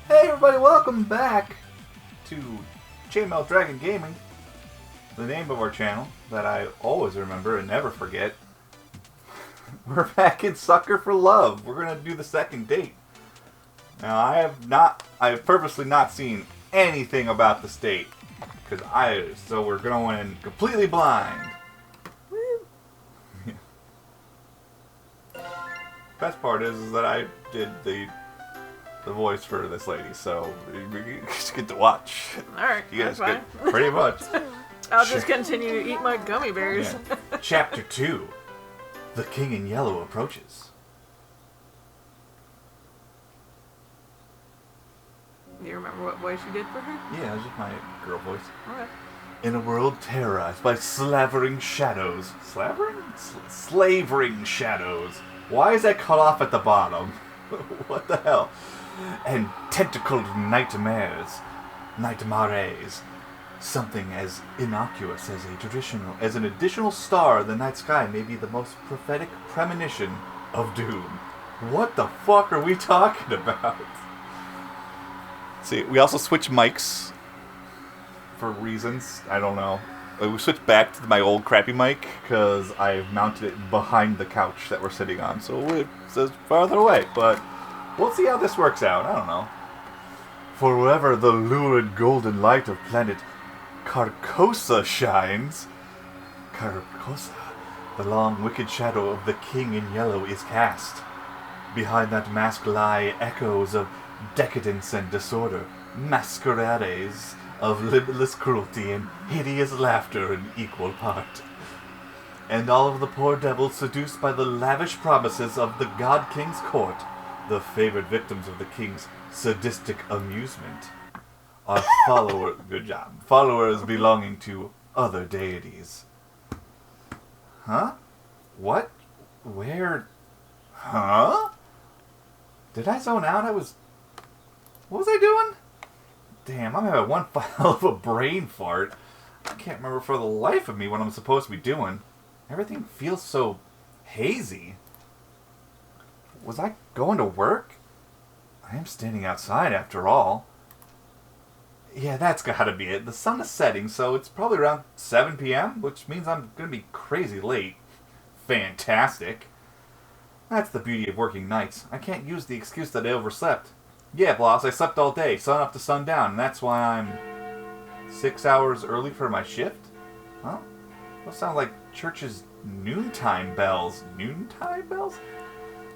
Hey everybody, welcome back to Chainmaille Dragon Gaming, the name of our channel that I always remember and never forget. We're back in Sucker for Love. We're going to do the second date. Now I have purposely not seen anything about the state, so we're going in completely blind. Yeah. Best part is that I did the voice for this lady, so you just get to watch. Alright, You guys that's get pretty much. I'll just continue to eat my gummy bears. Yeah. Chapter 2. The King in Yellow approaches. Do you remember what voice you did for her? Yeah, it's just my girl voice. Okay. In a world terrorized by slavering shadows. Slavering? Slavering shadows. Why is that cut off at the bottom? What the hell? And tentacled nightmares. Something as innocuous as an additional star in the night sky may be the most prophetic premonition of doom. What the fuck are we talking about? See, we also switched mics for reasons. I don't know. We switched back to my old crappy mic because I mounted it behind the couch that we're sitting on, so it's farther away. But we'll see how this works out. I don't know. For wherever the lurid golden light of planet Carcosa shines, the long wicked shadow of the King in Yellow is cast. Behind that mask lie echoes of decadence and disorder, masquerades of limitless cruelty and hideous laughter in equal part. And all of the poor devils seduced by the lavish promises of the God King's court, the favored victims of the King's sadistic amusement, are followers belonging to other deities. Huh? What? Where? Huh? Did I zone out? What was I doing? Damn, I'm having one hell of a brain fart. I can't remember for the life of me what I'm supposed to be doing. Everything feels so hazy. Was I going to work? I am standing outside after all. Yeah, that's gotta be it. The sun is setting, so it's probably around 7 p.m., which means I'm gonna be crazy late. Fantastic. That's the beauty of working nights. I can't use the excuse that I overslept. Yeah, boss, I slept all day, sun up to sundown, and that's why I'm 6 hours early for my shift? Huh? Those sound like church's noontime bells. Noontime bells?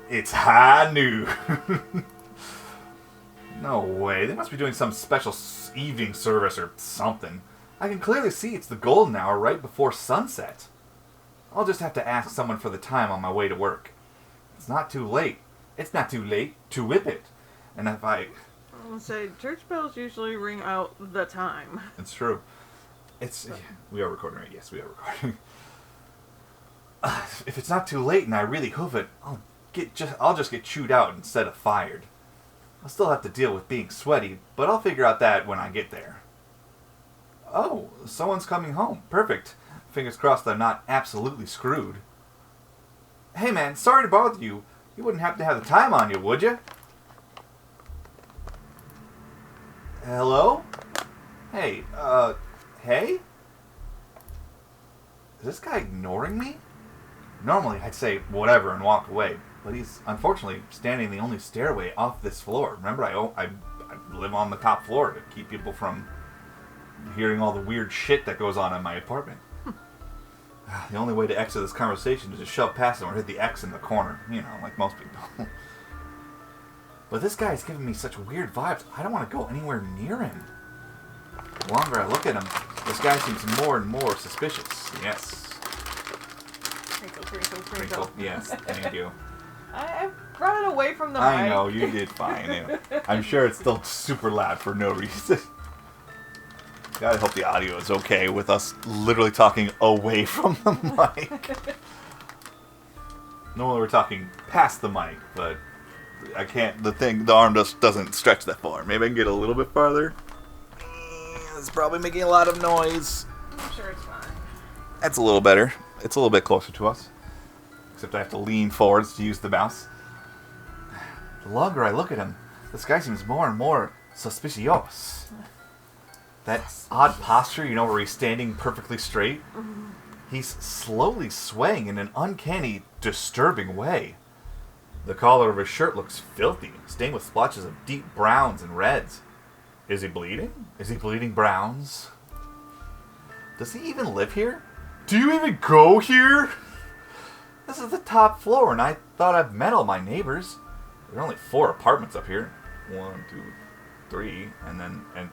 It's high noon. No way. They must be doing some special evening service or something. I can clearly see it's the golden hour right before sunset. I'll just have to ask someone for the time on my way to work. It's not too late. It's not too late to whip it. And if I will say, church bells usually ring out the time. It's true. We are recording, right? Yes, we are recording. If it's not too late and I really hoof it, I'll just get chewed out instead of fired. I'll still have to deal with being sweaty, but I'll figure out that when I get there. Oh, someone's coming home. Perfect. Fingers crossed I'm not absolutely screwed. Hey man, sorry to bother you. You wouldn't happen to have the time on you, would you? Hello? Hey, hey? Is this guy ignoring me? Normally I'd say whatever and walk away, but he's unfortunately standing the only stairway off this floor. Remember, I live on the top floor to keep people from hearing all the weird shit that goes on in my apartment. The only way to exit this conversation is to shove past him or hit the X in the corner, like most people. But this guy's giving me such weird vibes, I don't want to go anywhere near him. The longer I look at him, this guy seems more and more suspicious. Yes. Crinkle. Yes, thank you. I brought it away from the mic. I know, you did fine. I'm sure it's still super loud for no reason. Gotta hope the audio is okay with us literally talking away from the mic. Normally we're talking past the mic, but I can't, the arm just doesn't stretch that far. Maybe I can get a little bit farther. It's probably making a lot of noise. I'm sure it's fine. That's a little better. It's a little bit closer to us. Except I have to lean forwards to use the mouse. The longer I look at him, This guy seems more and more suspicious. That odd posture, where he's standing perfectly straight. He's slowly swaying in an uncanny, disturbing way. The collar of his shirt looks filthy, stained with splotches of deep browns and reds. Is he bleeding? Is he bleeding browns? Does he even live here? Do you even go here? This is the top floor, and I thought I've met all my neighbors. There are only 4 apartments up here. 1, 2, 3, and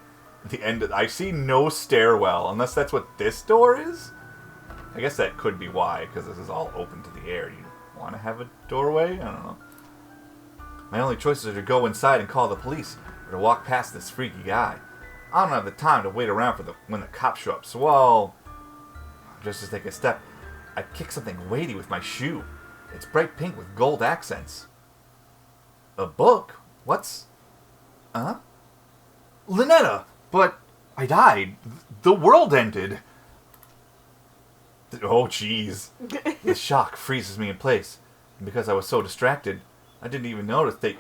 the end. I see no stairwell, unless that's what this door is. I guess that could be why, because this is all open to the air. You want to have a doorway? I don't know. My only choices are to go inside and call the police, or to walk past this freaky guy. I don't have the time to wait around when the cops show up. So just to take a step, I kick something weighty with my shoe. It's bright pink with gold accents. A book? What's... Huh? Lynetta! But I died. The world ended. Oh, jeez. The shock freezes me in place. And because I was so distracted, I didn't even notice they...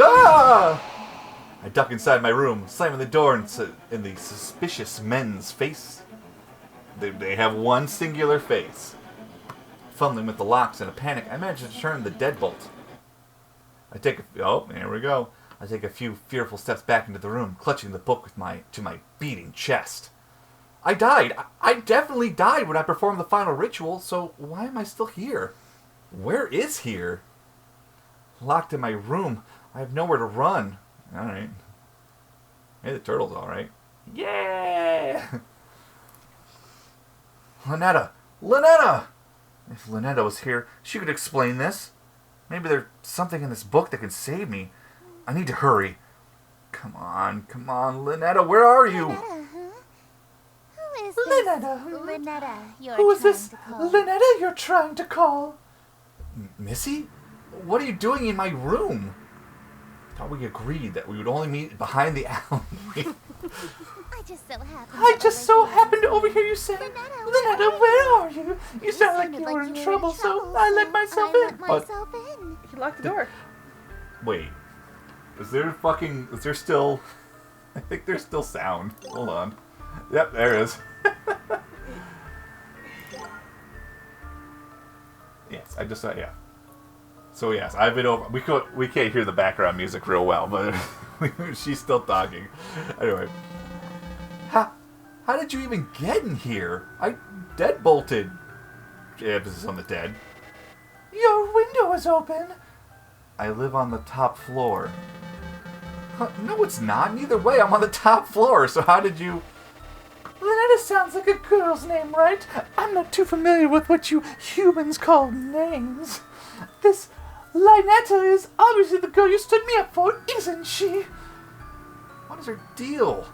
Ah! I duck inside my room, slamming the door in the suspicious men's face. They have one singular face. Fumbling with the locks in a panic, I manage to turn the deadbolt. Here we go. I take a few fearful steps back into the room, clutching the book to my beating chest. I died. I definitely died when I performed the final ritual, so why am I still here? Where is here? Locked in my room. I have nowhere to run. Alright. Hey, the turtle's alright. Yeah! Lynetta! Lynetta! If Lynetta was here, she could explain this. Maybe there's something in this book that can save me. I need to hurry. Come on, Lynetta, where are you? Lynetta, huh? Who is this? Lynetta. Lynetta, you're Who is trying this to call. Lynetta you're trying to call? Missy? What are you doing in my room? I thought we agreed that we would only meet behind the alley. I just so happened to overhear you say, Lynetta, where are you? You sound like you were in trouble, so I let myself in. He locked the door. Wait. Is there still... I think there's still sound. Hold on. Yep, there is. Yes, I just saw, yeah. So yes, I've been over... We can't hear the background music real well, but she's still talking. Anyway. How did you even get in here? I deadbolted. Emphasis on the dead. Your window is open. I live on the top floor. Huh, no, it's not. Neither way, I'm on the top floor, so how did you... Lynetta sounds like a girl's name, right? I'm not too familiar with what you humans call names. This Lynetta is obviously the girl you stood me up for, isn't she? What is her deal?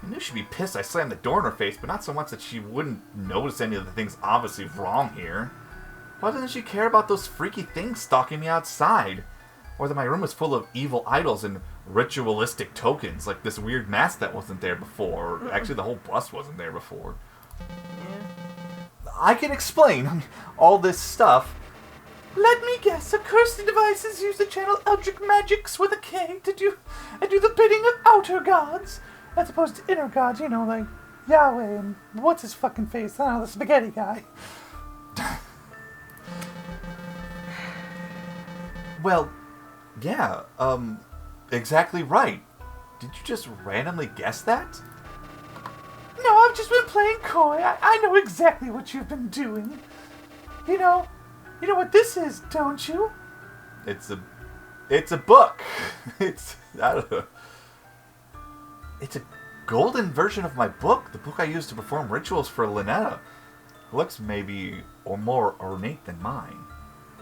I knew she'd be pissed I slammed the door in her face, but not so much that she wouldn't notice any of the things obviously wrong here. Why doesn't she care about those freaky things stalking me outside? Or that my room is full of evil idols and ritualistic tokens, like this weird mask that wasn't there before. Or actually, the whole bust wasn't there before. Yeah. I can explain all this stuff. Let me guess, accursed devices use to channel eldritch magics with a K to do the bidding of outer gods, as opposed to inner gods, like Yahweh and what's his fucking face? I don't know, the spaghetti guy. Well, yeah, exactly right. Did you just randomly guess that? No, I've just been playing coy. I know exactly what you've been doing. You know what this is, don't you? It's a book. I don't know. It's a golden version of my book, the book I used to perform rituals for Lynetta. It looks maybe more ornate than mine.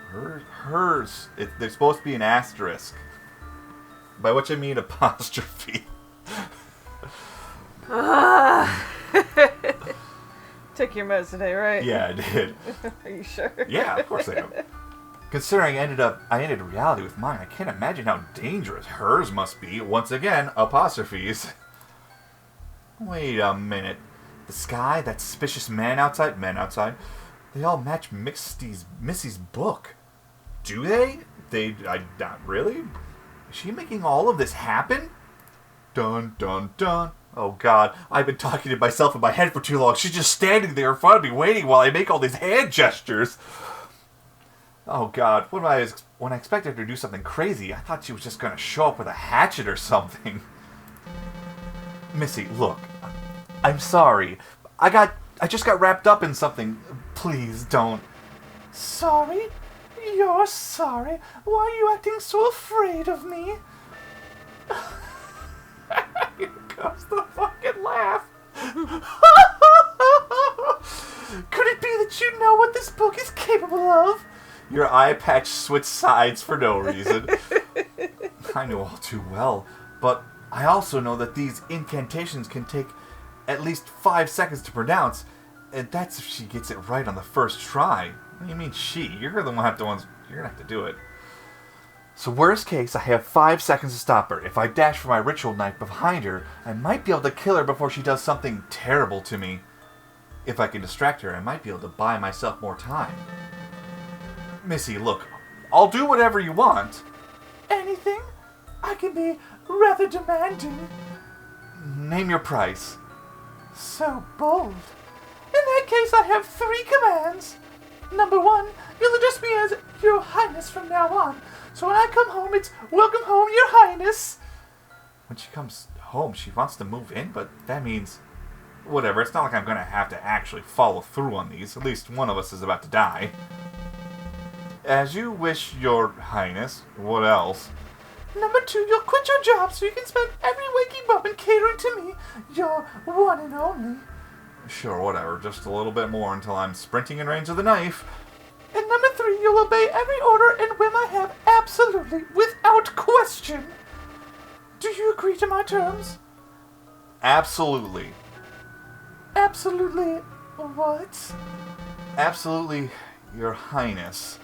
Hers, there's supposed to be an asterisk. By which I mean apostrophe. Took your meds today, right? Yeah, I did. Are you sure? Yeah, of course I am. Considering I ended reality with mine, I can't imagine how dangerous hers must be. Once again, apostrophes. Wait a minute. The sky, that suspicious men outside, they all match Missy's book. Do they? Not really? Is she making all of this happen? Dun, dun, dun. Oh, God. I've been talking to myself in my head for too long. She's just standing there in front of me waiting while I make all these hand gestures. Oh, God. When I expected her to do something crazy, I thought she was just going to show up with a hatchet or something. Missy, look. I'm sorry. I just got wrapped up in something. Please don't. Sorry? You're sorry? Why are you acting so afraid of me? Here comes the fucking laugh. Could it be that you know what this book is capable of? Your eye patch switched sides for no reason. I know all too well, but I also know that these incantations can take at least 5 seconds to pronounce, and that's if she gets it right on the first try. What do you mean she? You're the one you're gonna have to do it. So worst case, I have 5 seconds to stop her. If I dash for my ritual knife behind her, I might be able to kill her before she does something terrible to me. If I can distract her, I might be able to buy myself more time. Missy, look, I'll do whatever you want. Anything? I can be rather demanding. Name your price. So bold. In that case, I have 3 commands. Number 1, you'll address me as Your Highness from now on. So when I come home, it's welcome home, Your Highness. When she comes home, she wants to move in, but that means... Whatever, it's not like I'm going to have to actually follow through on these. At least one of us is about to die. As you wish, Your Highness. What else? Number 2, you'll quit your job so you can spend every waking moment catering to me, your one and only. Sure, whatever. Just a little bit more until I'm sprinting in range of the knife. And number 3, you'll obey every order and whim I have absolutely, without question. Do you agree to my terms? Absolutely. Absolutely what? Absolutely, Your Highness.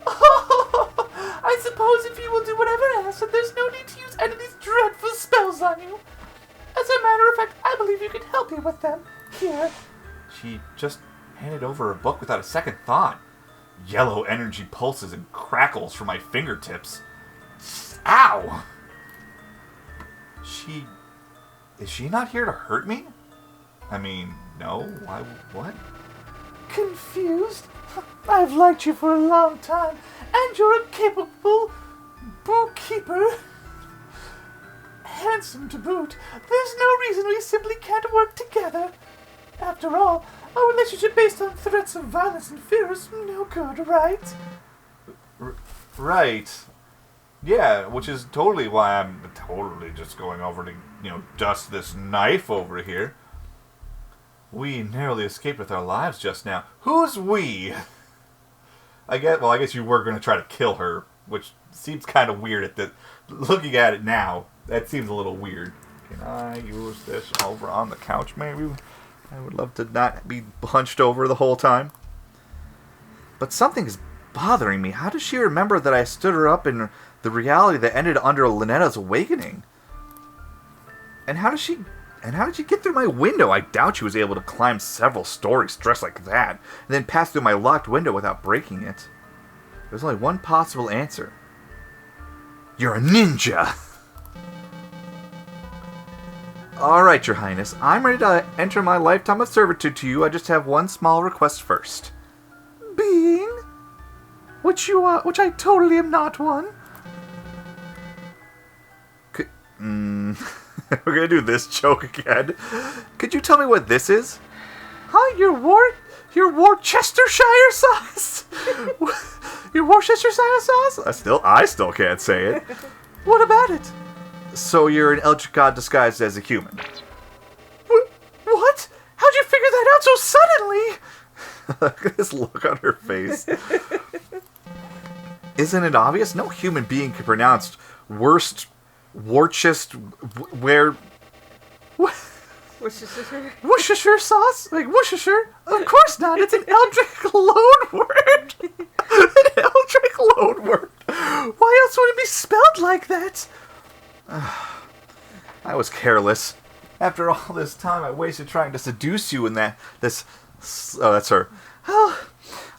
I suppose if you will do whatever asked, then there's no need to use any of these dreadful spells on you. As a matter of fact, I believe you can help me with them. Here. She just handed over a book without a second thought. Yellow energy pulses and crackles from my fingertips. Ow! Is she not here to hurt me? I mean, no. Why? What? Confused? I've liked you for a long time, and you're a capable bookkeeper. Handsome to boot. There's no reason we simply can't work together. After all, a relationship based on threats of violence and fear is no good, right? Right. Yeah, which is totally why I'm totally just going over to, dust this knife over here. We narrowly escaped with our lives just now. Who's we? I guess you were going to try to kill her, which seems kind of weird looking at it now. That seems a little weird. Can I use this over on the couch, maybe? I would love to not be hunched over the whole time. But something is bothering me. How does she remember that I stood her up in the reality that ended under Linetta's awakening? And how did she get through my window? I doubt she was able to climb several stories dressed like that, and then pass through my locked window without breaking it. There's only one possible answer. You're a ninja! Alright, Your Highness. I'm ready to enter my lifetime of servitude to you. I just have one small request first. Being? Which I totally am not one. We're gonna do this joke again. Could you tell me what this is? Huh? Your Worcestershire sauce? Your Worcestershire sauce? I still can't say it. What about it? So you're an eldritch god disguised as a human. What? How'd you figure that out so suddenly? Look at this look on her face. Isn't it obvious? No human being can pronounce Worcestershire. Worcestershire sauce? Like Worcestershire? Of course not. It's an Eldritch loan word. An Eldritch loan word. Why else would it be spelled like that? I was careless. After all this time I wasted trying to seduce you in this... Oh, that's her. Oh,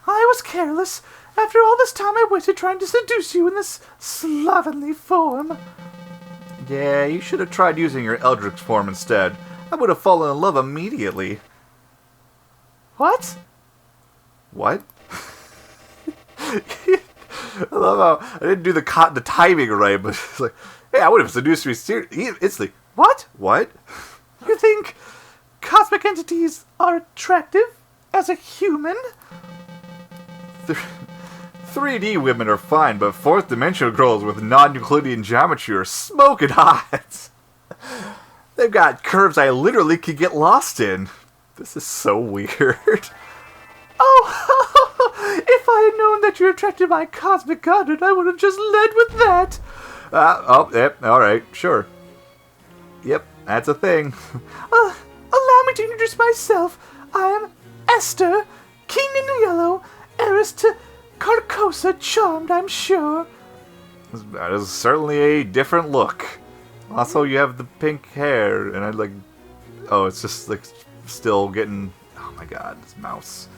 I was careless. After all this time I waited trying to seduce you in this slovenly form. Yeah, you should have tried using your Eldritch form instead. I would have fallen in love immediately. What? What? I love how I didn't do the timing right, but it's like, hey, I would have seduced you instantly. What? What? You think cosmic entities are attractive as a human? 3D women are fine, but fourth dimensional girls with non-Euclidean geometry are smoking hot. They've got curves I literally could get lost in. This is so weird. Oh, if I had known that you're attracted by cosmic goddard, I would have just led with that. Yep, alright, sure. Yep, that's a thing. Allow me to introduce myself. I am Esther, King in Yellow, heiress to Carcosa, charmed, I'm sure. That is certainly a different look. Also, you have the pink hair, and I like... Oh, it's just like still getting... Oh my god, this mouse.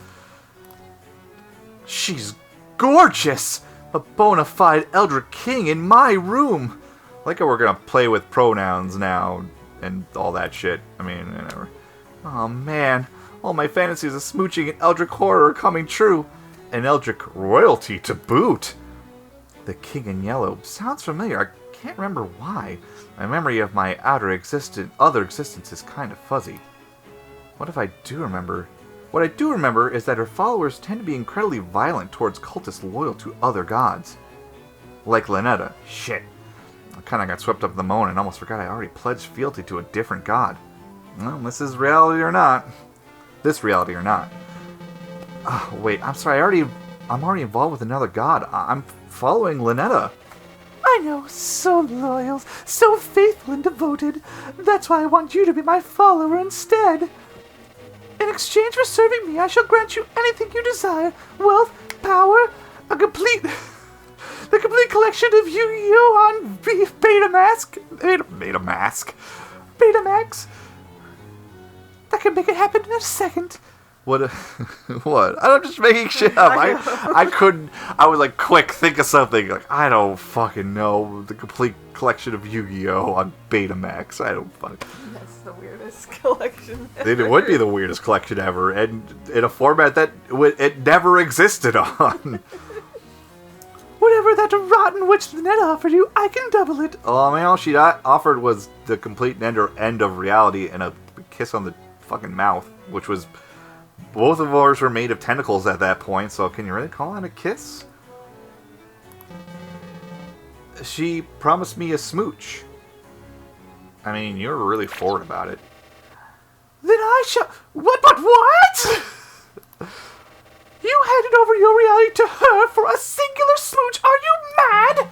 She's gorgeous! A bona fide Eldritch King in my room! Like how we're gonna play with pronouns now, and all that shit. I mean, whatever. Oh man, all my fantasies of smooching and Eldritch horror are coming true. And Eldritch royalty to boot. The King in Yellow sounds familiar. I can't remember why. My memory of my other existence is kind of fuzzy. What I do remember is that her followers tend to be incredibly violent towards cultists loyal to other gods. Like Lynetta. Shit. I kinda got swept up in the moment and almost forgot I already pledged fealty to a different god. Well, this is reality or not. This reality or not. Oh, wait, I'm sorry, I'm already involved with another god. I'm following Lynetta. I know, so loyal, so faithful and devoted. That's why I want you to be my follower instead. In exchange for serving me, I shall grant you anything you desire. Wealth, power, the complete collection of Yu-Gi-Oh! On Betamax. That can make it happen in a second. What? What? I'm just making shit up. I couldn't. I was like, quick, think of something. Like, I don't fucking know. The complete collection of Yu-Gi-Oh! On Betamax. I don't fucking. That's the weirdest collection ever. It would be the weirdest collection ever, and in a format that it never existed on. Whatever that rotten witch Lynetta offered you, I can double it. Oh, I mean, all she offered was the complete end of reality and a kiss on the fucking mouth, which was. Both of ours were made of tentacles at that point, so can you really call it a kiss? She promised me a smooch. I mean, you were really forward about it. Then I shall... What? You handed over your reality to her for a singular smooch. Are you mad?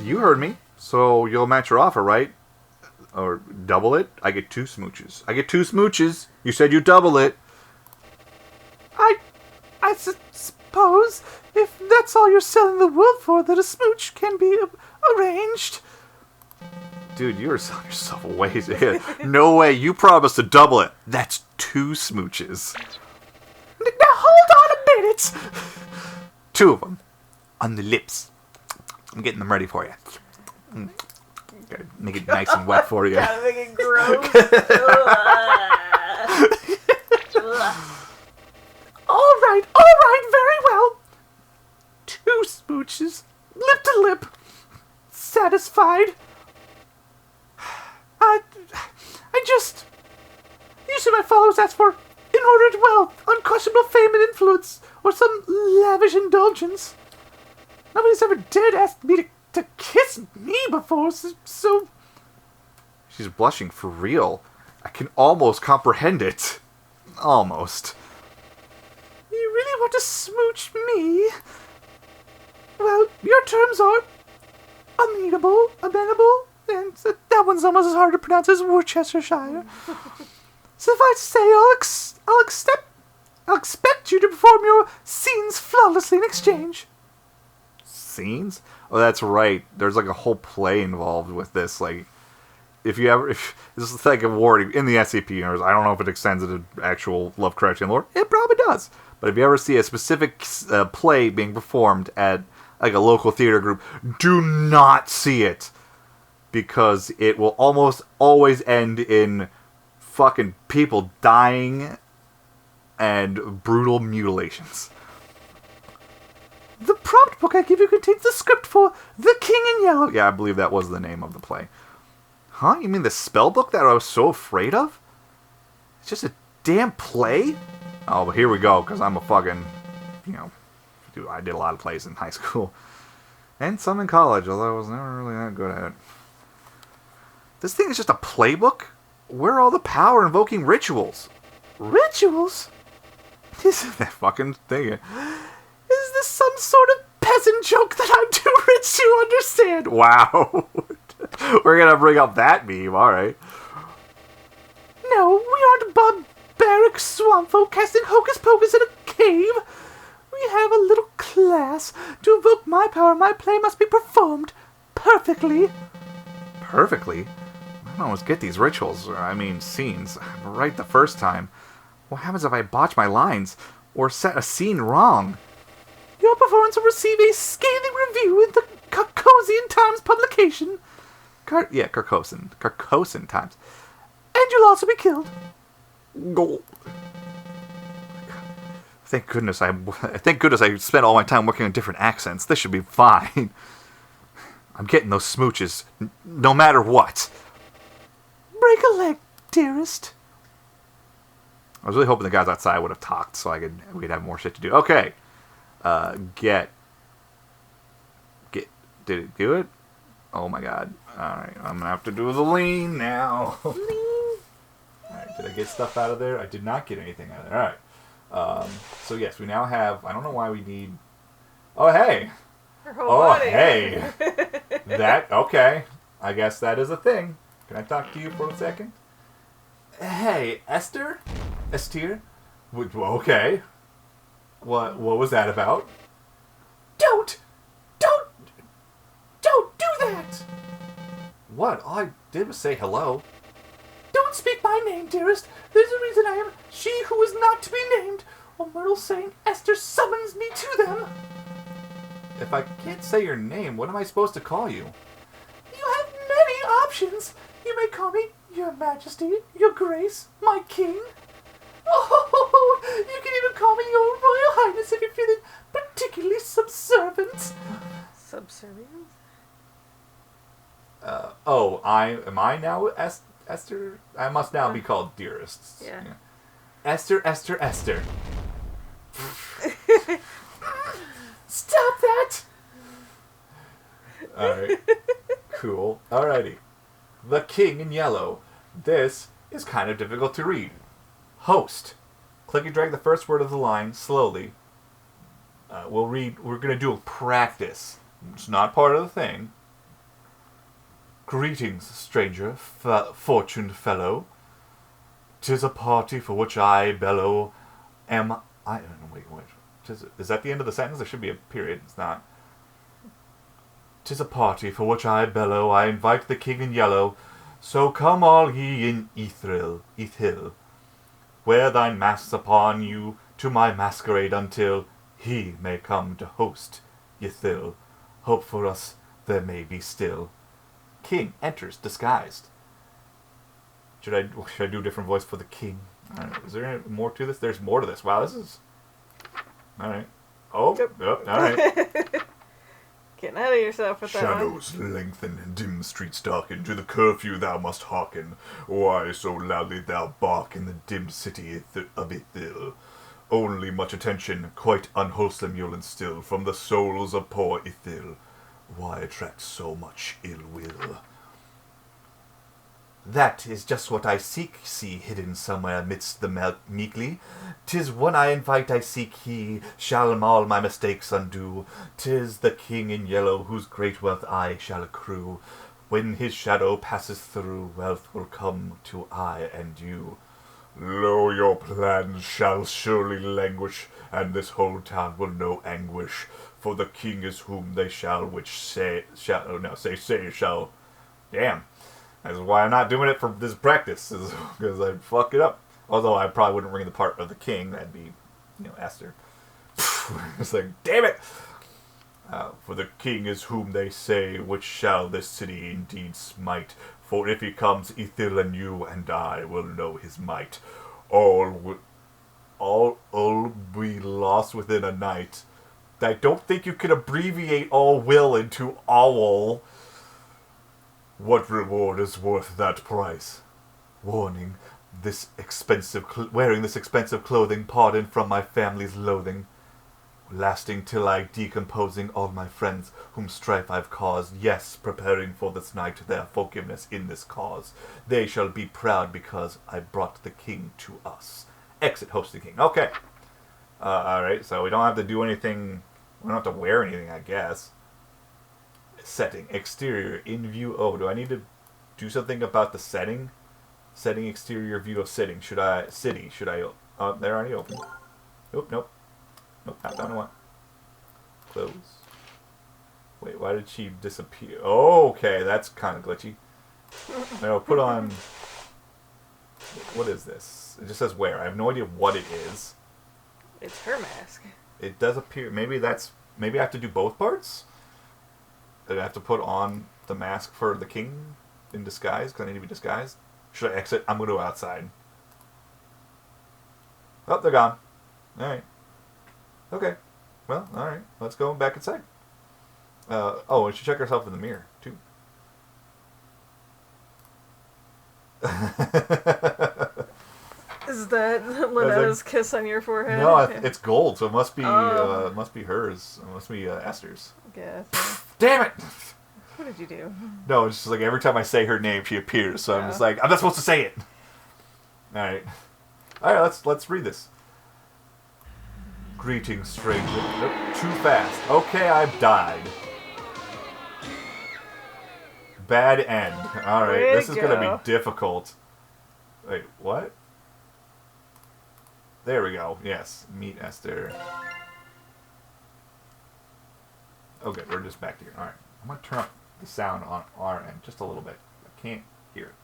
You heard me, so you'll match her offer, right? Or double it? I get 2 smooches. You said you double it. I suppose, if that's all you're selling the world for, that a smooch can be arranged. Dude, you are selling yourself away. No way, you promised to double it. That's 2 smooches. Now hold on a minute. 2 of them. On the lips. I'm getting them ready for you. Gotta make it nice and wet for you. Gotta make it gross. All right, very well. 2 smooches, lip to lip. Satisfied. Usually my followers ask for inordinate wealth, unquestionable fame and influence, or some lavish indulgence. Nobody's ever dared ask me to kiss me before, so... She's blushing for real. I can almost comprehend it. Almost. You really want to smooch me? Well, your terms are amenable, and that one's almost as hard to pronounce as Worcestershire. Suffice to say, I'll expect you to perform your scenes flawlessly in exchange. Scenes? Oh, that's right. There's like a whole play involved with this. Like, if this is like a warning in the SCP universe, I don't know if it extends into actual Lovecraftian lore. It probably does. But if you ever see a specific play being performed at like a local theater group, do not see it, because it will almost always end in fucking people dying and brutal mutilations. The prompt book I give you contains the script for The King in Yellow. Yeah, I believe that was the name of the play. Huh? You mean the spell book that I was so afraid of? It's just a damn play? Oh, but here we go, because I'm a fucking, dude, I did a lot of plays in high school. And some in college, although I was never really that good at it. This thing is just a playbook? Where are all the power-invoking rituals? Rituals? This is that fucking thing. Is this some sort of peasant joke that I'm too rich to understand? Wow. We're gonna bring up that meme, alright. No, we aren't barbaric swamp folk casting hocus pocus in a cave. We have a little class. To evoke my power, my play must be performed perfectly. Perfectly? I don't always get these rituals, scenes, right the first time. What happens if I botch my lines, or set a scene wrong? Your performance will receive a scathing review in the Carcosian Times publication. Carcosan Times. And you'll also be killed. Go. Thank goodness I spent all my time working on different accents. This should be fine. I'm getting those smooches, no matter what. Break a leg, dearest. I was really hoping the guys outside would have talked so we'd have more shit to do. Okay. Did it do it? Oh my god. Alright, I'm gonna have to do the lean now. Alright, did I get stuff out of there? I did not get anything out of there. Alright. So yes, we now have, I don't know why we need... Oh, hey! Her whole body. Hey! Okay. I guess that is a thing. Can I talk to you for a second? Hey, Esther? Esther? Okay. What was that about? Don't do that! What? All I did was say hello. Don't speak my name, dearest. There's a reason I am she who is not to be named. O Myrtle saying Esther summons me to them. If I can't say your name, what am I supposed to call you? You have many options. You may call me Your Majesty, Your Grace, my King. Oh, you can even call me Your Royal Highness if you're feeling particularly subservient. Subservient? Am I now Esther? I must now be called Dearest. Yeah. Esther. Stop that! Alright. Cool. Alrighty. The King in Yellow. This is kind of difficult to read. Host. Click and drag the first word of the line slowly. We're going to do a practice. It's not part of the thing. Greetings, stranger, fortuned fellow. 'Tis a party for which I bellow. Wait. Is that the end of the sentence? There should be a period. It's not. 'Tis a party for which I bellow. I invite the King in Yellow. So come all ye in Ithil. Wear thine masks upon you to my masquerade until he may come to host Ythil. Hope for us there may be still. King enters disguised. Should I do a different voice for the king? I don't know. Is there more to this? There's more to this. Wow, this is... Alright. All right. Getting out of yourself with that one. Shadows lengthen, dim streets darken, to the curfew thou must hearken. Why so loudly thou bark in the dim city of Ithil? Only much attention, quite unwholesome you'll instill from the souls of poor Ithil. Why attract so much ill will? That is just what I seek, see hidden somewhere amidst the meekly. 'Tis one I invite I seek, he shall all my mistakes undo. 'Tis the King in Yellow, whose great wealth I shall accrue. When his shadow passes through, wealth will come to I and you. Lo, your plans shall surely languish, and this whole town will know anguish. For the king is whom they shall, which say, shall, oh no, say, shall, damn. That's why I'm not doing it for this practice, is because I'd fuck it up. Although I probably wouldn't ring the part of the king. That'd be, Esther. It's like, damn it! For the king is whom they say, which shall this city indeed smite. For if he comes, Ithil and you and I will know his might. All be lost within a night. I don't think you can abbreviate all will into owl. What reward is worth that price? Warning, wearing this expensive clothing, pardon from my family's loathing. Lasting till I decomposing all my friends, whom strife I've caused. Yes, preparing for this night their forgiveness in this cause. They shall be proud because I brought the king to us. Exit hosting king. Okay. Alright, so we don't have to do anything. We don't have to wear anything, I guess. Setting. Exterior. In view. Oh, do I need to do something about the setting? Setting exterior view of sitting. Should I... City. Should I... Oh, they're already open. Nope, nope. Nope, not down to one. Close. Wait, why did she disappear? Oh, okay, that's kind of glitchy. No, put on... What is this? It just says where. I have no idea what it is. It's her mask. It does appear... Maybe that's... Maybe I have to do both parts? I have to put on the mask for the king in disguise, because I need to be disguised? Should I exit? I'm going to go outside. Oh, they're gone. Alright. Okay. Well, alright. Let's go back inside. Oh, and she check herself in the mirror, too. Is that Linetta's kiss on your forehead? No, it's gold, so it must be hers. It must be Esther's. Yeah. Damn it! What did you do? No, it's just like every time I say her name, she appears. So I'm just like, I'm not supposed to say it. Alright. Alright, let's read this. Greetings, stranger. Nope, too fast. Okay, I've died. Bad end. Alright, this is going to be difficult. Wait, what? There we go. Yes, meet Esther. Okay, we're just back here. Alright, I'm going to turn up the sound on our end just a little bit. I can't hear it.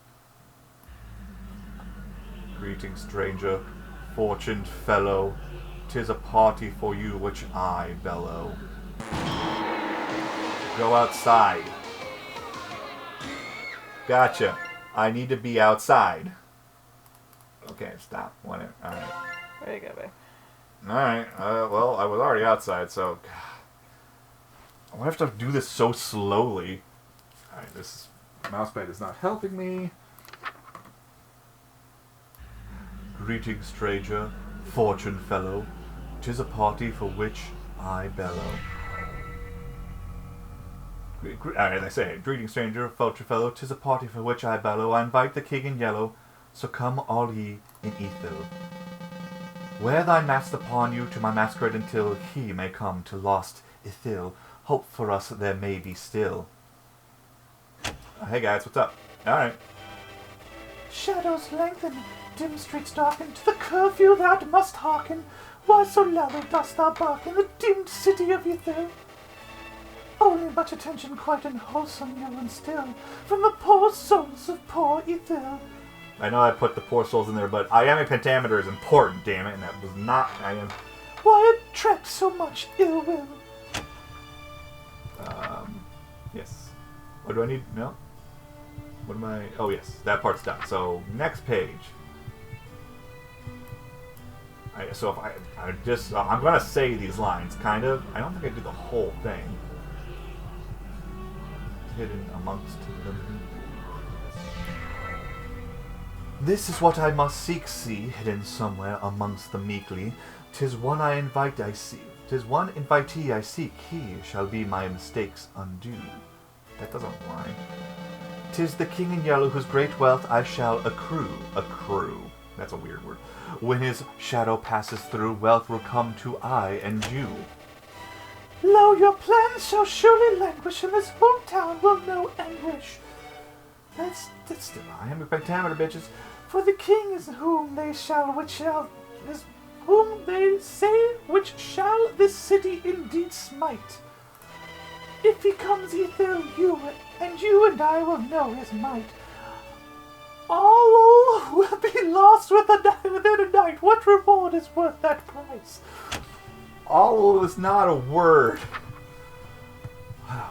Greetings, stranger. Fortuned fellow. 'Tis a party for you which I bellow. Go outside. Gotcha. I need to be outside. Okay, stop. Whatever. Alright. There you go, babe. Alright. Well, I was already outside, so... I wonder if I have to do this so slowly. Alright, this mousepad is not helping me. Greetings, stranger. Fortune fellow. 'Tis a party for which I bellow. Alright, I say it. Greetings, stranger, fortune fellow. 'Tis a party for which I bellow. I invite the king in yellow. So come all ye in Ethel. Wear thy mask upon you to my masquerade until he may come to lost Ithil. Hope for us there may be still. Hey guys, what's up? Alright. Shadows lengthen, dim streets darken, to the curfew thou must hearken. Why so loudly dost thou bark in the dimmed city of Ithil? Only much attention, quite unwholesome, yell and still, from the poor souls of poor Ithil. I know I put the poor souls in there, but iambic pentameter is important, damn it, and that was not... Why attract so much ill will? Yes. What do I need? No? What am I... Oh, yes. That part's done. So, next page. So if I just... I'm going to say these lines, kind of. I don't think I did the whole thing. Hidden amongst them. This is what I must see, hidden somewhere amongst the meekly. 'Tis one I invite I see. 'Tis one invitee I seek. He shall be my mistakes undo. That doesn't rhyme. 'Tis the king in yellow whose great wealth I shall accrue. Accrue. That's a weird word. When his shadow passes through, wealth will come to I and you. Lo, your plans shall surely languish, and this whole town will know anguish. That's still iambic pentameter, bitches. For the king is whom they shall, which shall, is whom they say, which shall this city indeed smite. If he comes Ethel, you and I will know his might. lost within a night. What reward is worth that price? All is not a word.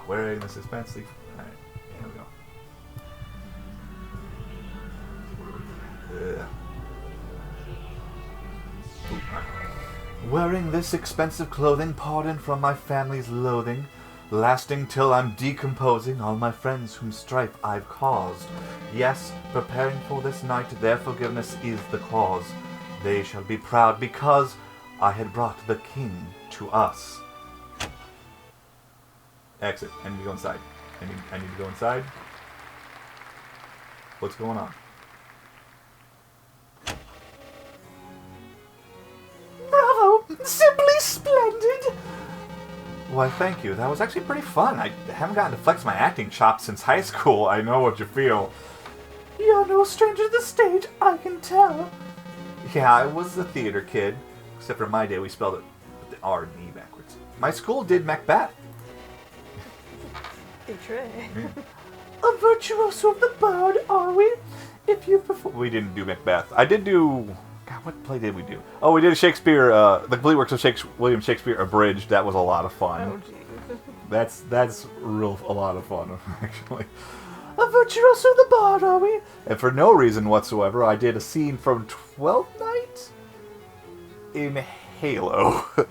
Wearing this expensive. Alright, here we go. Wearing this expensive clothing, pardon from my family's loathing, lasting till I'm decomposing all my friends whom strife I've caused. Yes, preparing for this night, their forgiveness is the cause. They shall be proud because I had brought the king to us. Exit. I need to go inside. I need to go inside. What's going on? Bravo! Simply splendid! Why, thank you. That was actually pretty fun. I haven't gotten to flex my acting chops since high school. I know what you feel. You're no stranger to the stage, I can tell. Yeah, I was a theater kid. Except for my day, we spelled it with the R and E backwards. My school did Macbeth. Betray. A virtuoso of the bard, are we? If you prefer... We didn't do Macbeth. I did do... God, what play did we do? Oh, we did a Shakespeare, the complete works of William Shakespeare abridged. That was a lot of fun. Oh, jeez. That's a lot of fun, actually. A virtuoso of the bard, are we? And for no reason whatsoever, I did a scene from 12th Night in Halo. It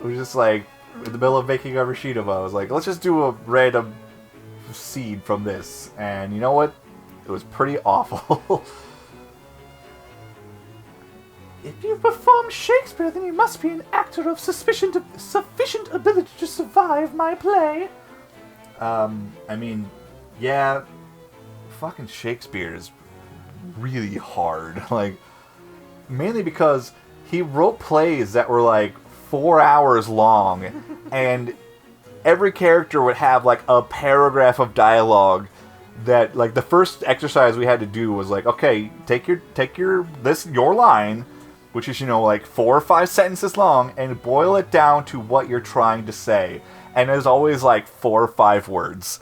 was just like, in the middle of making a machinima, I was like, let's just do a random scene from this. And you know what? It was pretty awful. If you perform Shakespeare, then you must be an actor of sufficient ability to survive my play. I mean, yeah, fucking Shakespeare is really hard. Like, mainly because he wrote plays that were like 4 hours long, and every character would have like a paragraph of dialogue that, like, the first exercise we had to do was like, okay, take your line, which is, you know, like 4 or 5 sentences long, and boil it down to what you're trying to say. And there's always like 4 or 5 words.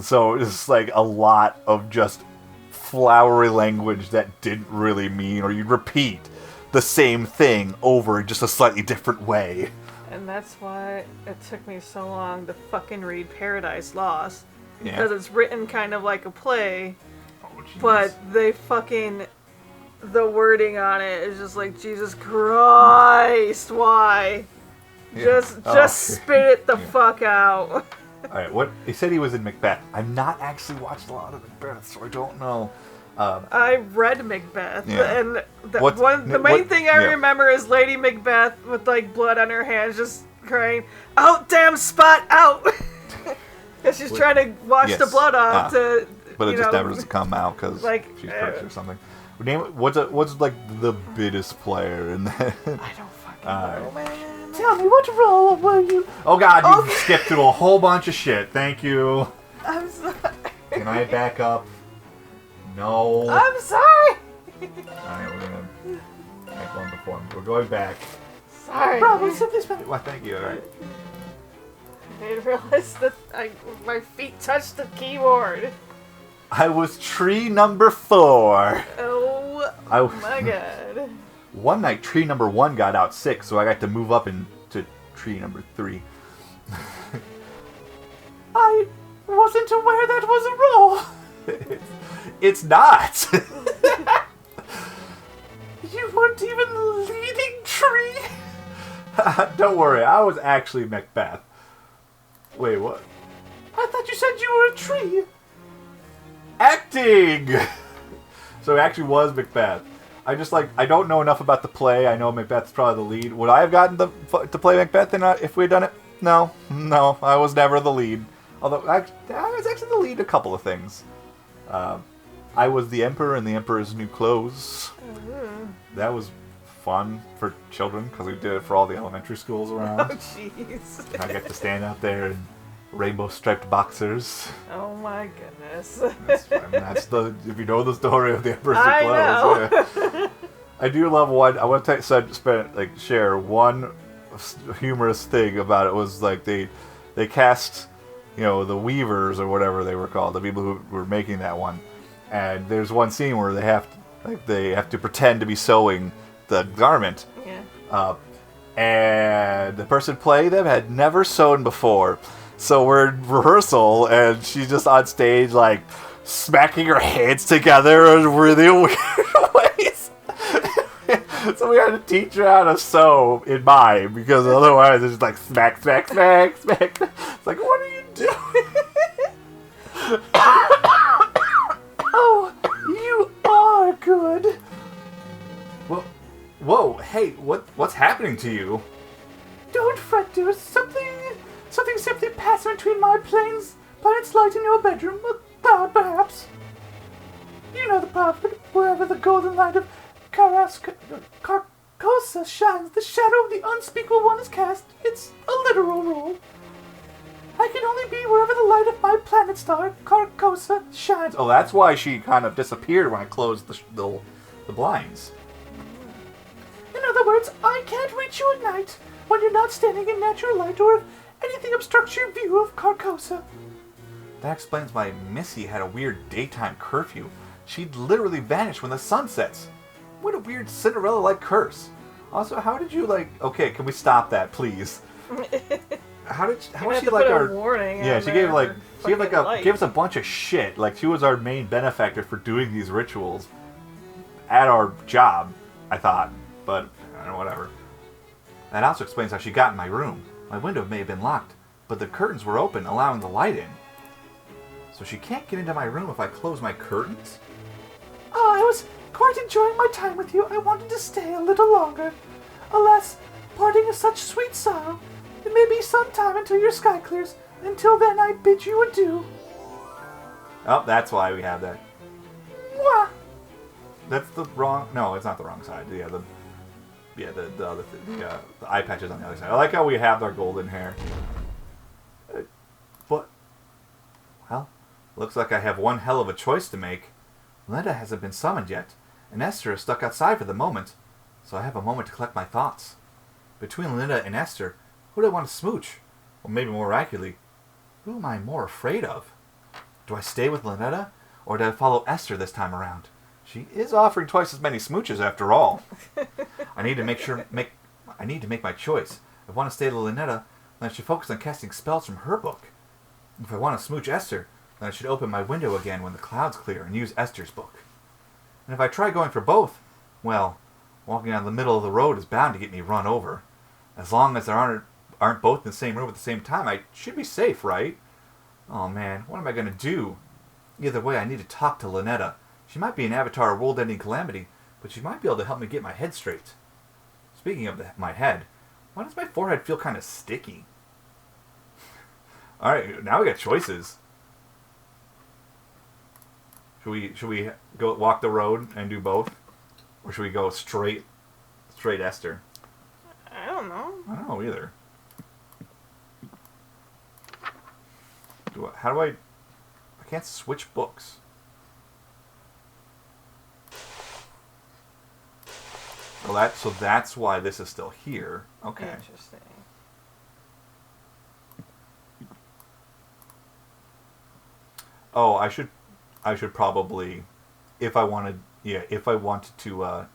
So it's like a lot of just flowery language that didn't really mean, or you'd repeat the same thing over just a slightly different way. And that's why it took me so long to fucking read Paradise Lost. Yeah. Because it's written kind of like a play, Oh, jeez. but they fucking... The wording on it is just like, Jesus Christ, why? Yeah. Just Oh. spit it the fuck out. Alright, what? He said he was in Macbeth. I've not actually watched a lot of Macbeth, so I don't know. I read Macbeth, Yeah. and What's- the main what- thing I yeah. remember is Lady Macbeth with like blood on her hands, just crying, "Out, damn spot, out!" Because she's trying to wash the Yes. blood off to, But it you just know, never doesn't come out because like, she's British or something. Name what's like the biggest player in that? I don't fucking know, man. Tell me, what role were you... Oh God, you skipped through a whole bunch of shit. Thank you. I'm sorry. Can I back up? No. I'm sorry. Alright, we're gonna make one before. We're going back. Sorry. Bravo, simply splendid. Well, thank you. Alright. I didn't realize that my feet touched the keyboard. I was tree number 4. Oh I my god. One night, tree number 1 got out sick, so I got to move up into tree number 3. I wasn't aware that was a role. It's not. You weren't even leading tree. Don't worry, I was actually Macbeth. Wait, what? I thought you said you were a tree. Acting! So it actually was Macbeth. I don't know enough about the play. I know Macbeth's probably the lead. Would I have gotten to play Macbeth if we had done it? No, I was never the lead. Although I was actually the lead in a couple of things. I was the Emperor in the Emperor's New Clothes. That was fun for children because we did it for all the elementary schools around. Oh jeez. I get to stand out there in rainbow striped boxers. Oh my goodness. That's the, if you know the story of the Emperor's New I Clothes. know. Yeah. I do love one. I want to share one humorous thing about it. Was like they cast, you know, the weavers or whatever they were called, the people who were making that one. And there's one scene where they have Like they have to pretend to be sewing the garment. Yeah. And the person playing them had never sewn before. So we're in rehearsal, and she's just on stage, like, smacking her hands together in really weird ways. So we had to teach her how to sew in mime, because otherwise it's just like smack, smack, smack, smack. It's like, what are you doing? Oh, you are good. Whoa, hey, what's happening to you? Don't fret, dear. Something simply passed between my planet's light in your bedroom. A cloud, perhaps. You know the prophet. Wherever the golden light of Carcosa shines, the shadow of the unspeakable one is cast. It's a literal rule. I can only be wherever the light of my planet star, Carcosa, shines. Oh, that's why she kind of disappeared when I closed the blinds. In other words, I can't reach you at night when you're not standing in natural light or if anything obstructs your view of Carcosa. That explains why Missy had a weird daytime curfew. She'd literally vanish when the sun sets. What a weird Cinderella-like curse. Also, how did you, like... Okay, can we stop that, please? How was she like our... warning? Yeah, she gave gave us a bunch of shit. Like, she was our main benefactor for doing these rituals at our job, I thought. But, I don't know, whatever. That also explains how she got in my room. My window may have been locked, but the curtains were open, allowing the light in. So she can't get into my room if I close my curtains? Oh, I was quite enjoying my time with you. I wanted to stay a little longer. Alas, parting is such sweet sorrow. It may be some time until your sky clears. Until then, I bid you adieu. Oh, that's why we have that. Mwah! That's the wrong... No, it's not the wrong side. Yeah, the other thing. The eye patch is on the other side. I like how we have our golden hair. But... Well, looks like I have one hell of a choice to make. Linda hasn't been summoned yet, and Esther is stuck outside for the moment, so I have a moment to collect my thoughts. Between Linda and Esther, who do I want to smooch? Or maybe more accurately, who am I more afraid of? Do I stay with Lynetta, or do I follow Esther this time around? She is offering twice as many smooches after all. I need to make my choice. If I want to stay with Lynetta, then I should focus on casting spells from her book. If I want to smooch Esther, then I should open my window again when the clouds clear and use Esther's book. And if I try going for both, well, walking on the middle of the road is bound to get me run over. As long as there aren't both in the same room at the same time, I should be safe, right? Oh man, what am I going to do? Either way, I need to talk to Lynetta. She might be an avatar of world-ending calamity, but she might be able to help me get my head straight. Speaking of my head, why does my forehead feel kind of sticky? Alright, now we got choices. Should we go walk the road and do both? Or should we go straight Esther? I don't know. I don't know either. How do I can't switch books. Well, so that's why this is still here. Okay. Interesting. Oh, I should probably, if I wanted to, oh,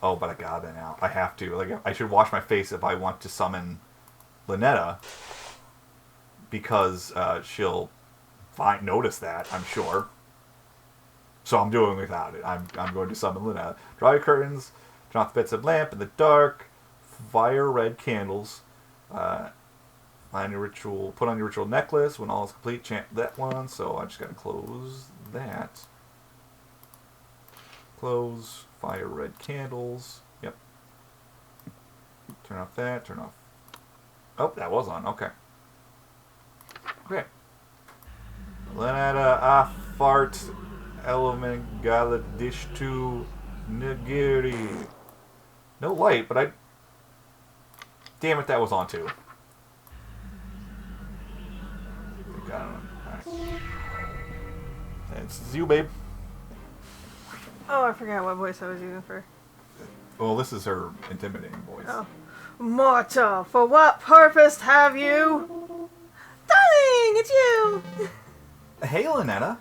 but I got it now. I have to. Like, I should wash my face if I want to summon Lynetta, because she'll notice that, I'm sure. So I'm doing without it. I'm going to summon Lynetta. Draw your curtains, turn off the bedside lamp in the dark, fire red candles, find your ritual, put on your ritual necklace. When all is complete, chant that one. So I just got to close that. Close, fire red candles. Yep. Turn off that, turn off. Oh, that was on. Okay. Okay. Lynetta Afart Element Galadishtu Nagiri. No light, but damn it, that was on too. Got it. Right. It's you, babe. Oh, I forgot what voice I was using for. Well, this is her intimidating voice. Oh. Mortal, for what purpose have you? Darling, it's you! Hey, Lynetta.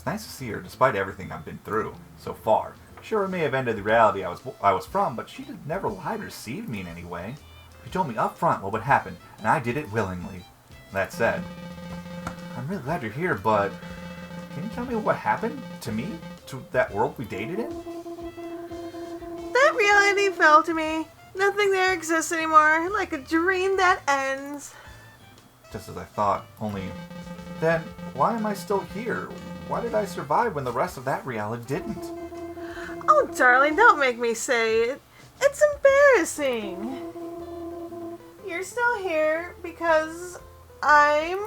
nice to see her, despite everything I've been through so far. Sure, it may have ended the reality I was from, but she never lied or deceived me in any way. She told me up front what would happen, and I did it willingly. That said, I'm really glad you're here, but can you tell me what happened to me, to that world we dated in? That reality fell to me. Nothing there exists anymore, like a dream that ends. Just as I thought, only then, why am I still here? Why did I survive when the rest of that reality didn't? Oh, darling, don't make me say it. It's embarrassing. You're still here because I'm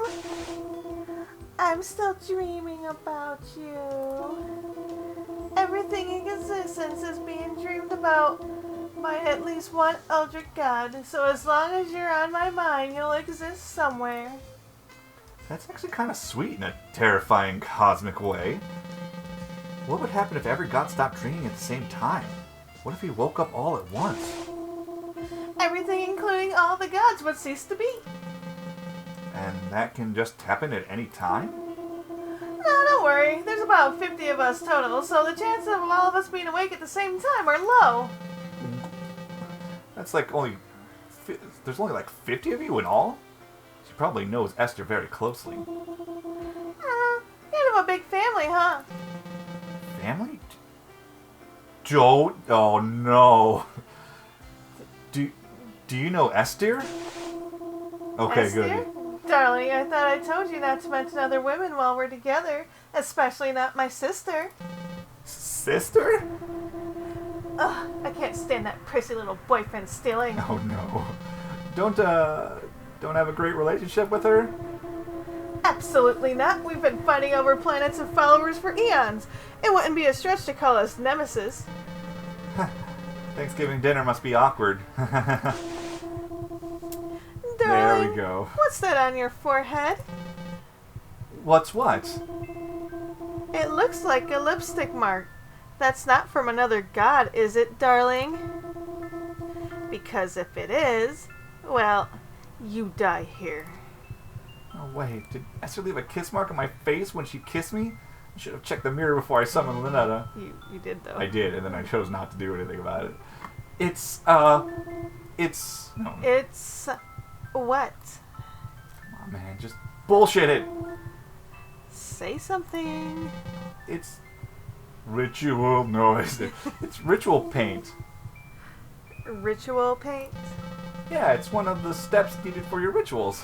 still dreaming about you. Everything in existence is being dreamed about by at least one Eldritch God, so as long as you're on my mind, you'll exist somewhere. That's actually kind of sweet in a terrifying cosmic way. What would happen if every god stopped dreaming at the same time? What if we woke up all at once? Everything, including all the gods, would cease to be. And that can just happen at any time? No, don't worry. There's about 50 of us total, so the chances of all of us being awake at the same time are low. That's like there's only like 50 of you in all? She probably knows Esther very closely. Kind of a big family, huh? Family? Joe? Oh no. Do you know Esther? Okay, Esther? good. Darling, I thought I told you not to mention other women while we're together, especially not my sister. Sister? Ugh, I can't stand that prissy little boyfriend stealing. Oh no. Don't have a great relationship with her? Absolutely not. We've been fighting over planets and followers for eons. It wouldn't be a stretch to call us nemesis. Thanksgiving dinner must be awkward. Darling, There we go. what's that on your forehead? What's what? It looks like a lipstick mark. That's not from another god, is it, darling? Because if it is, well, you die here. Oh wait, did Esther leave a kiss mark on my face when she kissed me? I should have checked the mirror before I summoned Lynetta. You did, though. I did, and then I chose not to do anything about it. It's no. It's what? Come on, man, just bullshit it. Say something. It's ritual. No, it's ritual paint. Ritual paint? Yeah, it's one of the steps needed for your rituals.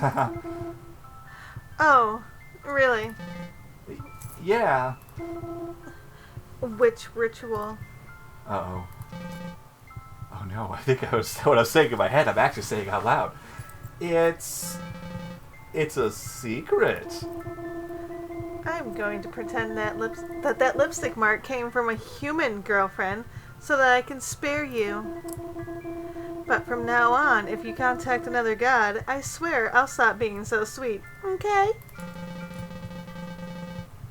Oh, really? Yeah. Which ritual? Uh-oh. Oh no, I think what I was saying in my head, I'm actually saying out loud. It's a secret. I'm going to pretend that that lipstick mark came from a human girlfriend so that I can spare you. But from now on, if you contact another god, I swear I'll stop being so sweet. Okay?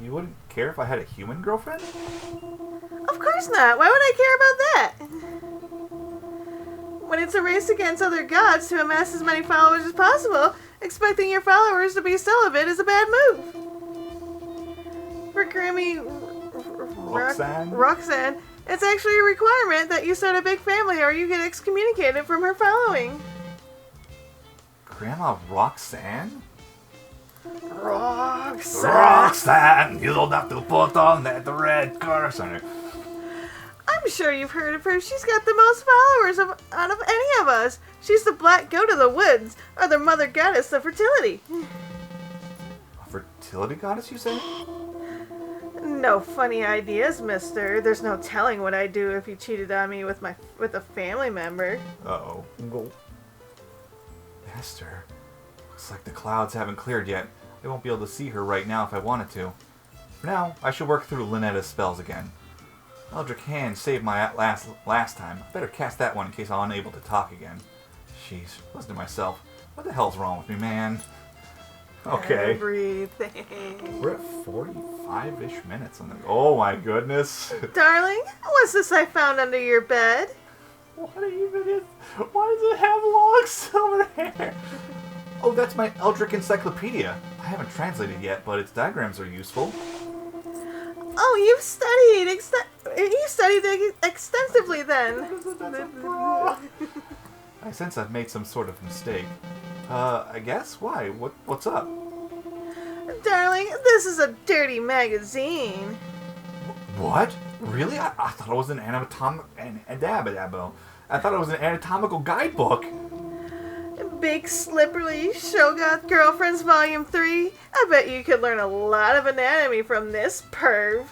You wouldn't care if I had a human girlfriend? Of course not. Why would I care about that? When it's a race against other gods to amass as many followers as possible, expecting your followers to be celibate is a bad move. For Grammy Roxanne, it's actually a requirement that you start a big family or you get excommunicated from her following. Grandma Roxanne? Roxanne! You don't have to put on that red cursor. I'm sure you've heard of her. She's got the most followers out of any of us. She's the black goat of the woods, or the mother goddess of fertility. A fertility goddess, you say? No funny ideas, mister. There's no telling what I'd do if you cheated on me with a family member. Uh-oh. Esther. Looks like the clouds haven't cleared yet. I won't be able to see her right now if I wanted to. For now, I should work through Lynetta's spells again. Eldritch Hand saved my last time. I better cast that one in case I'm unable to talk again. Jeez, listen to myself. What the hell's wrong with me, man? Okay. Everything. We're at 45-ish minutes on the... Oh my goodness. Darling, what's this I found under your bed? What even is... Why does it have long silver hair? Oh, that's my Eldritch Encyclopedia. I haven't translated yet, but its diagrams are useful. Oh, you studied extensively then. I sense I've made some sort of mistake. I guess? Why? What's up? Darling, this is a dirty magazine. What? Really? I thought it was an I thought it was an anatomical guidebook. Big Slippery Shogoth Girlfriends Volume 3. I bet you could learn a lot of anatomy from this perv.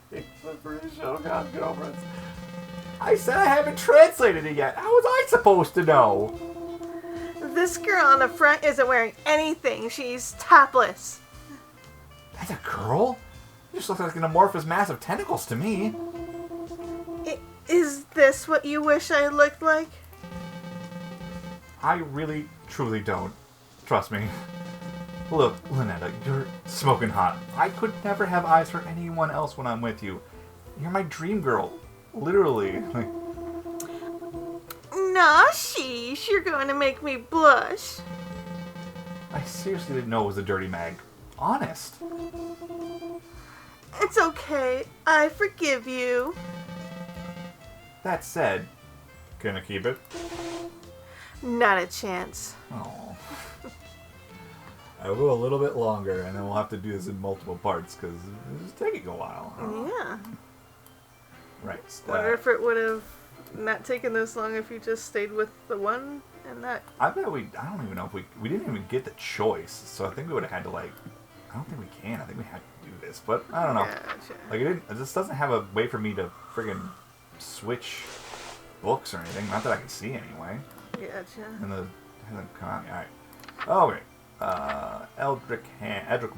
Big Slippery Shogoth Girlfriends. I said I haven't translated it yet. How was I supposed to know? This girl on the front isn't wearing anything. She's topless. That's a girl? It just looks like an amorphous mass of tentacles to me. Is this what you wish I looked like? I really, truly don't. Trust me. Look, Lynetta, you're smoking hot. I could never have eyes for anyone else when I'm with you. You're my dream girl. Literally. Nah, sheesh, you're going to make me blush. I seriously didn't know it was a dirty mag. Honest. It's okay. I forgive you. That said, gonna keep it? Not a chance. Oh. I will a little bit longer, and then we'll have to do this in multiple parts, because it's taking a while. Yeah. Right. Wonder if it would have not taken this long if you just stayed with the one and not... I bet I don't even know if we didn't even get the choice, so I think we would have had to, I don't think we can. I think we had to do this, but I don't know. Gotcha. This doesn't have a way for me to friggin' switch books or anything. Not that I can see anyway. Gotcha. And the hasn't come out yet. Alright. Okay. Eldritch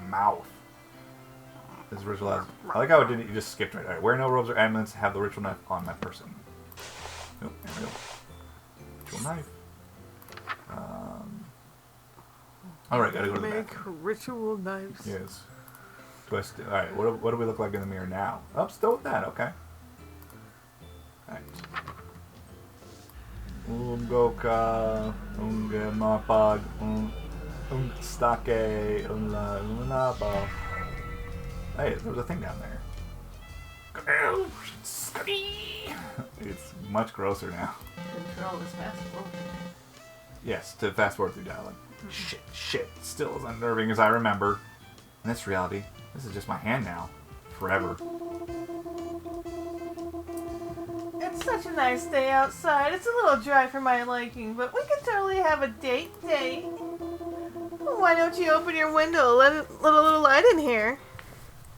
Mouth. Is ritualized. I like how you just skipped right. Alright. Wear no robes or amulets. Have the ritual knife on my person. Oh, there we go. Ritual knife. Alright, gotta go to the Make bathroom. ritual knives. Yes. Twist. Alright, what do we look like in the mirror now? Oh, still with that, okay. Alright. Goka, unge mapag, stake, unlaba. Hey, there was a thing down there. It's much grosser now. Control is fast forward. Yes, to fast forward through dialogue. Shit. Still as unnerving as I remember. In this reality, this is just my hand now. Forever. It's such a nice day outside. It's a little dry for my liking, but we could totally have a date. Why don't you open your window, let a little light in here?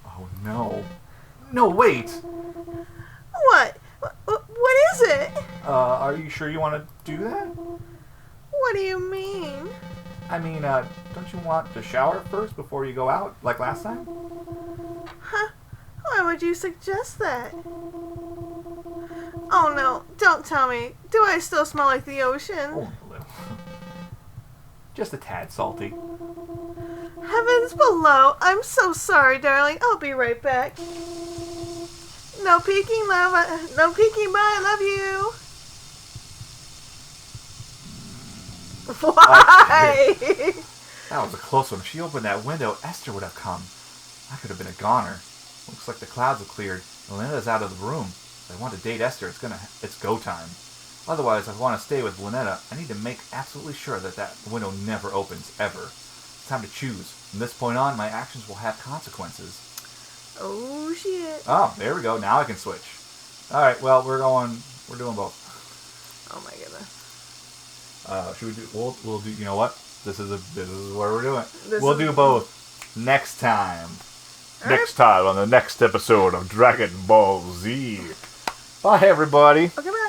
Oh no. No, wait! What? What is it? Are you sure you want to do that? What do you mean? I mean, don't you want to shower first before you go out, like last time? Huh? Why would you suggest that? Oh no, don't tell me. Do I still smell like the ocean? Oh, a little. Just a tad salty. Heavens below. I'm so sorry, darling. I'll be right back. No peeking, love. No peeking, bye. I love you. Why? That was a close one. If she opened that window, Esther would have come. I could have been a goner. Looks like the clouds have cleared. Lynetta's out of the room. If I want to date Esther, it's go time. Otherwise, if I want to stay with Lynetta, I need to make absolutely sure that window never opens, ever. It's time to choose. From this point on, my actions will have consequences. Oh, shit. Oh, there we go. Now I can switch. Alright, well, we're doing both. Oh, my goodness. Should we do, we'll do, you know what? This is what we're doing. We'll do both next time. Next time on the next episode of Dragon Ball Z. Bye, everybody. Okay, bye.